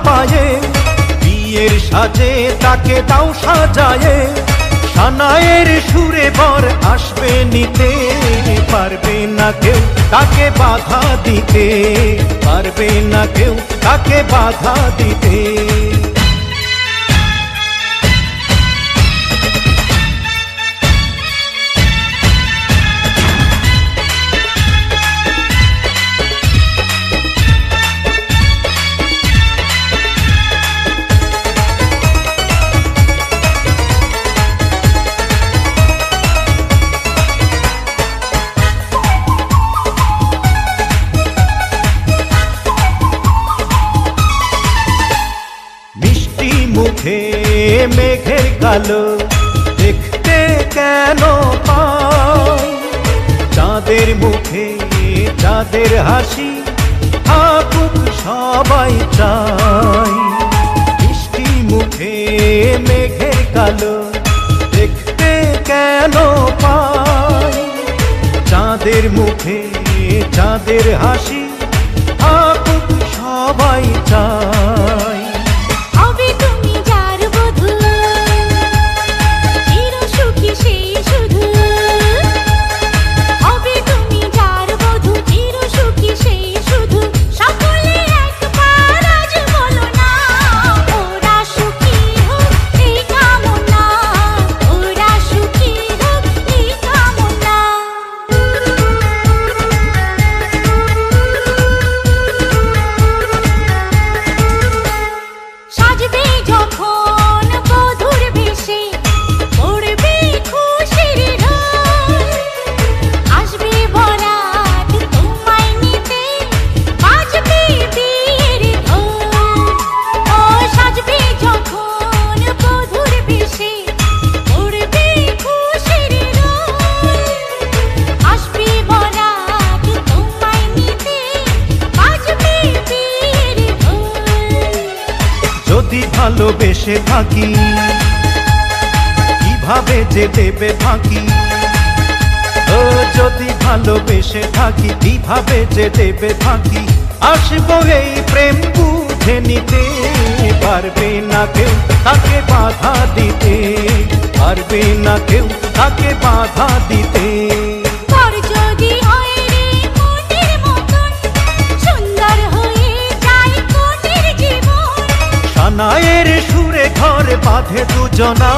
পায়ে, বিয়ের সাজে তাকে দাও সাজায়ে, সানায়ের সুরে বর আসবে নিতে, পারবে না কেউ তাকে বাধা দিতে, পারবে না কেউ তাকে বাধা দিতে। মুখে মেঘের কালো দেখতে কেন পাই, চাঁদের মুখে চাঁদের হাসি থাকুক সবাই চাই। মিষ্টি মুখে মেঘের কালো দেখতে কেন পাই, চাঁদের মুখে চাঁদের হাসি থাকুক সবাই চাই। যদি ভালোবেসে থাকি কিভাবে যে দেবে ফাঁকি, ও যদি ভালোবেসে থাকি কিভাবে যে দেবে ফাঁকি, আসবো এই প্রেম বুঝে নিতে, পারবে না কেউ তাকে বাধা দিতে, পারবে না কেউ তাকে বাধা দিতে। সানায়ের সুরে ঘরে বাঁধে দুজনা।